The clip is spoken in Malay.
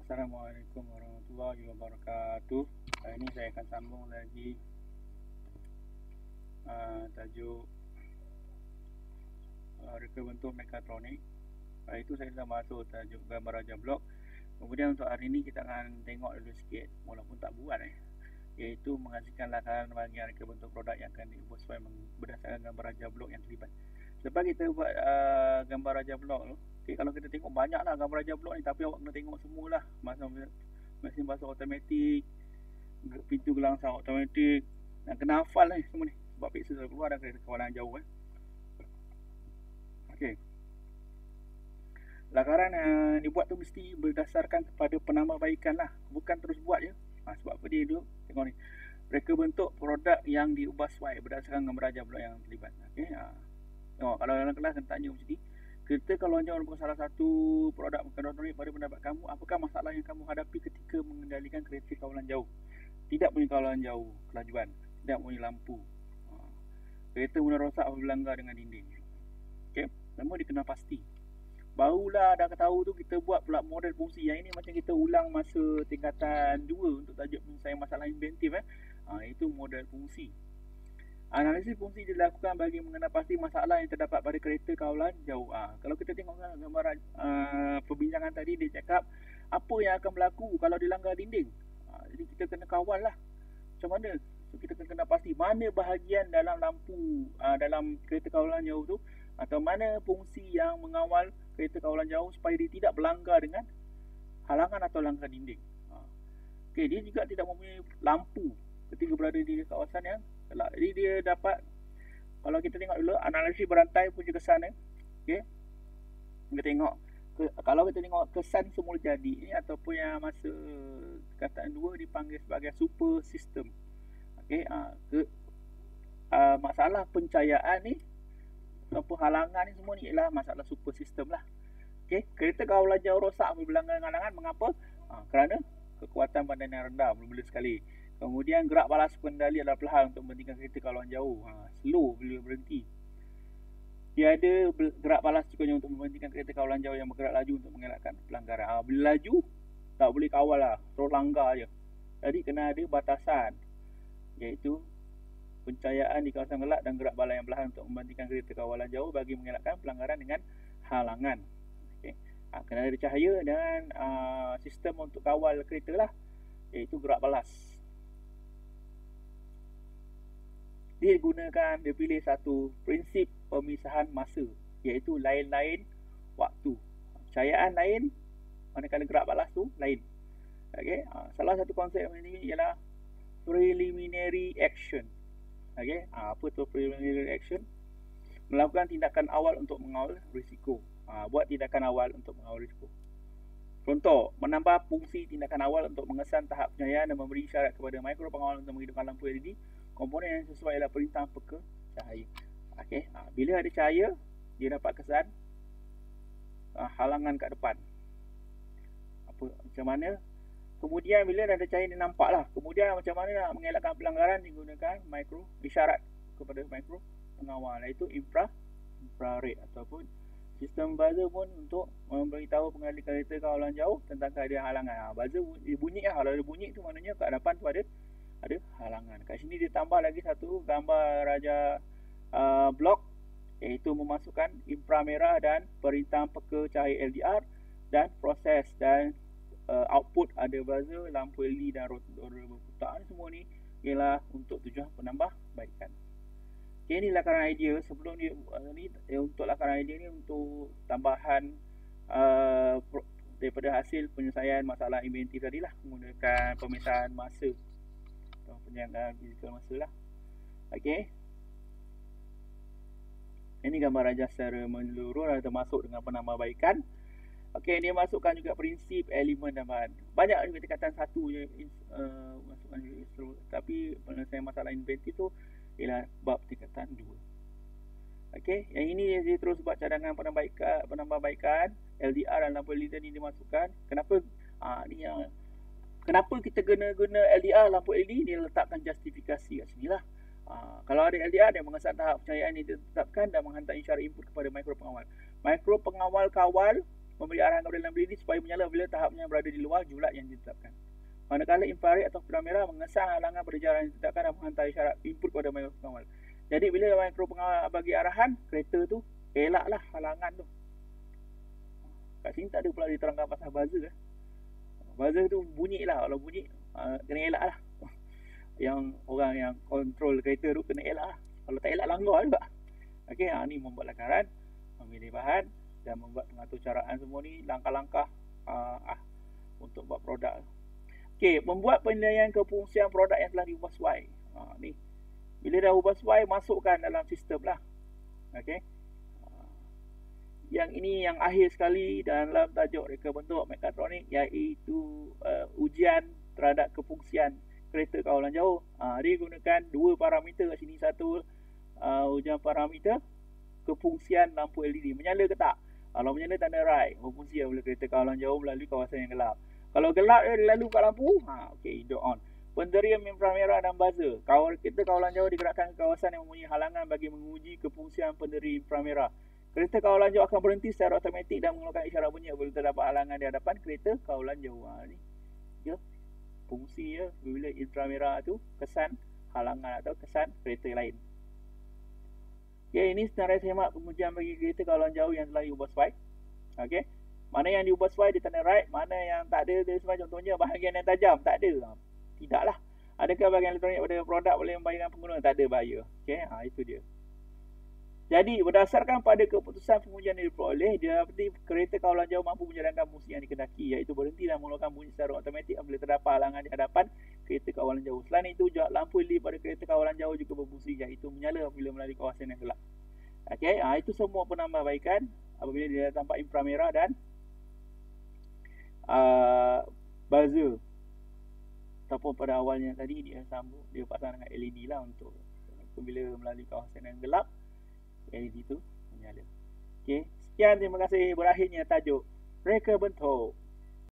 Assalamualaikum warahmatullahi wabarakatuh. Hari ini saya akan sambung lagi tajuk reka bentuk mekatronik. Itu saya dah masuk tajuk gambar raja blok. Kemudian untuk hari ini kita akan tengok dulu sikit, walaupun tak buat iaitu menghasilkan lakaran bahagian reka bentuk produk yang akan diubah sesuai berdasarkan gambar raja blok yang terlibat. Lepas kita buat gambar raja blok tu, okay, kalau kita tengok banyaklah gambar raja blok ni, tapi awak kena tengok semualah. Mesin basuh automatik, pintu gelang sah automatik, dan kena hafal semua ni sebab pixel dah keluar dan kereta kawalan jauh Okey. Lakaran yang dibuat tu mesti berdasarkan kepada penambahbaikan lah, bukan terus buat je. Sebab apa dia tu? Tengok ni, reka bentuk produk yang diubah sesuai berdasarkan gambar raja blok yang terlibat. Okey. Tengok, kalau dalam kelas kan tanya macam ni, kereta kawalan jauh merupakan salah satu produk mekatronik pada pendapat kamu. Apakah masalah yang kamu hadapi ketika mengendalikan kereta kawalan jauh? Tidak punya kawalan jauh kelajuan, tidak punya lampu. Kereta mula rosak apabila langgar dengan dinding. Okey, namun dikena pasti. Barulah dah tahu tu kita buat pula model fungsi. Yang ini macam kita ulang masa tingkatan 2 untuk tajuk penyelesaian masalah inventif itu model fungsi. Analisis fungsi dilakukan bagi mengenal pasti masalah yang terdapat pada kereta kawalan jauh. Kalau kita tengok gambar perbincangan tadi, dia cakap apa yang akan berlaku kalau dilanggar dinding. Jadi kita kena kawal lah. Macam mana? So, kita kena pasti mana bahagian dalam lampu dalam kereta kawalan jauh tu, atau mana fungsi yang mengawal kereta kawalan jauh supaya dia tidak berlanggar dengan halangan atau langgar dinding. Okay, dia juga tidak mempunyai lampu ketika berada di kawasan yang gelap. Jadi dia dapat, kalau kita tengok dulu analisis berantai punca kesan okay? Kita tengok kalau kita tengok kesan semula jadi ni, ataupun yang masa tingkatan 2 dipanggil sebagai super system. Okay? Masalah pencahayaan ni ataupun halangan ni semua ni ialah masalah super system lah. Okay? Kereta kawalan jauh rosak berlanggar dengan halangan. Mengapa? Kerana kekuatan badan yang rendah mula-mula sekali. Kemudian gerak balas pengendali adalah perlahan untuk menghentikan kereta kawalan jauh. Slow bila berhenti. Dia ada gerak balas cukupnya untuk menghentikan kereta kawalan jauh yang bergerak laju untuk mengelakkan pelanggaran. Bila laju, tak boleh kawal lah. Terus langgar je. Jadi kena ada batasan. Iaitu pencahayaan di kawasan gelap dan gerak balas yang perlahan untuk menghentikan kereta kawalan jauh bagi mengelakkan pelanggaran dengan halangan. Okay. Kena ada cahaya dan sistem untuk kawal kereta lah. Iaitu gerak balas. Dia pilih satu prinsip pemisahan masa, iaitu lain-lain waktu. Cahayaan lain, manakala gerak balas tu lain. Okay? Salah satu konsep ini ialah preliminary action. Okay? Apa tu preliminary action? Melakukan tindakan awal untuk mengawal risiko. Buat tindakan awal untuk mengawal risiko. Contoh, menambah fungsi tindakan awal untuk mengesan tahap pencahayaan dan memberi syarat kepada mikro pengawal untuk menghidupkan lampu LED. Komponen yang sesuai adalah perintah peka cahaya. Okay. Bila ada cahaya, dia dapat kesan halangan kat depan. Macam mana? Kemudian bila ada cahaya, dia nampak lah. Kemudian macam mana nak mengelakkan pelanggaran, digunakan mikro, isyarat kepada mikro pengawal, iaitu infrared ataupun sistem buzzer pun untuk memberitahu pengendali kereta kawalan jauh tentang keadaan halangan. Buzzer bunyi lah. Kalau ada bunyi tu maknanya kat depan tu ada halangan. Kat sini dia tambah lagi satu gambar raja blok, iaitu memasukkan inframerah dan perintah peka cahaya LDR dan proses dan output ada buzzer, lampu LED dan rotor berputar. Semua ni ialah untuk tujuan penambahbaikan. Okay, ini lakaran idea. Sebelum dia untuk lakaran idea ni untuk tambahan daripada hasil penyelesaian masalah inventif tadi lah, menggunakan pemisahan masa atau penjagaan fizikal masa lah. Okay, ini gambar raja secara menyeluruh termasuk dengan penambahbaikan. Okay, dia masukkan juga prinsip elemen dan bahan. Banyak juga tingkatan 1 je masukkan juga, tapi penyelesaian masalah inventif tu ialah bab tingkatan 2. Okay, yang ini dia terus buat cadangan penambahbaikan LDR dan lampu LED ni dimasukkan. Kenapa? Kenapa kita guna LDR lampu LED? Dia letakkan justifikasi kat sini lah. Kalau ada LDR, dia mengesan tahap pencahayaan yang ditetapkan dan menghantar isyarat input kepada mikro pengawal. Mikro pengawal kawal memberi arahan kepada lampu LED supaya menyala bila tahapnya berada di luar julat yang ditetapkan. Manakala infrared atau pilihan merah mengesang halangan pada jarak yang ditetapkan dan menghantar isyarat input kepada mikro pengawal. Jadi bila mikro pengawal bagi arahan, kereta tu elaklah halangan tu. Kat sini tak ada pula diterangkan pasal buzzer. Buzzer tu bunyi lah. Kalau bunyi, kena elak lah. Yang orang yang kontrol kereta tu kena elak lah. Kalau tak elak, langgar juga. Okey, ni membuat lakaran, memilih bahan dan membuat pengatur caraan semua ni, langkah-langkah untuk buat produk. Okey, membuat penilaian kefungsian produk yang telah diubah sesuai. Ni. Bila dah ubah sesuai, masukkan dalam sistem lah. Okey. Yang ini yang akhir sekali dalam tajuk reka bentuk mekatronik, iaitu ujian terhadap kefungsian kereta kawalan jauh. Dia gunakan dua parameter kat sini. Satu, ujian parameter kefungsian lampu LED, menyala ke tak. Kalau menyala tanda right, berfungsi bila kereta kawalan jauh melalui kawasan yang gelap. Kalau gelap dia lalu kat lampu, okey, hidup on. Penderian inframerah dan buzzer. Kereta kawalan jauh digerakkan ke kawasan yang mempunyai halangan bagi menguji kefungsian penderi inframerah. Kereta kawalan jauh akan berhenti secara automatik dan mengeluarkan isyarat bunyi apabila terdapat halangan di hadapan kereta kawalan jauh. Ni dia fungsi ya bila inframerah tu kesan halangan atau kesan kereta lain. Okey, ini senarai semak pengujian bagi kereta kawalan jauh yang telah diubah sesuai. Okey. Mana yang diubah sesuai dia tanda right, mana yang tak ada dia sesuai. Contohnya bahagian yang tajam tak ada. Tidaklah. Adakah bahagian elektronik pada produk boleh membahayakan pengguna? Tak ada bahaya. Okey, itu dia. Jadi berdasarkan pada keputusan pengujian yang diperoleh, dia dapati kereta kawalan jauh mampu menjalankan fungsi yang dikendaki, iaitu berhenti dan mengeluarkan bunyi secara automatik apabila terdapat halangan di hadapan kereta kawalan jauh. Selain itu, lampu LED pada kereta kawalan jauh juga berfungsi, iaitu menyala apabila melalui kawasan yang gelap. Okey, itu semua penambahbaikan apabila dia tampak inframerah dan buzzer. Ataupun pada awalnya tadi dia sambung, dia pasang dengan LED lah untuk apabila melalui kawasan yang gelap, LED tu menyala. Okey, sekian, terima kasih. Berakhirnya tajuk reka bentuk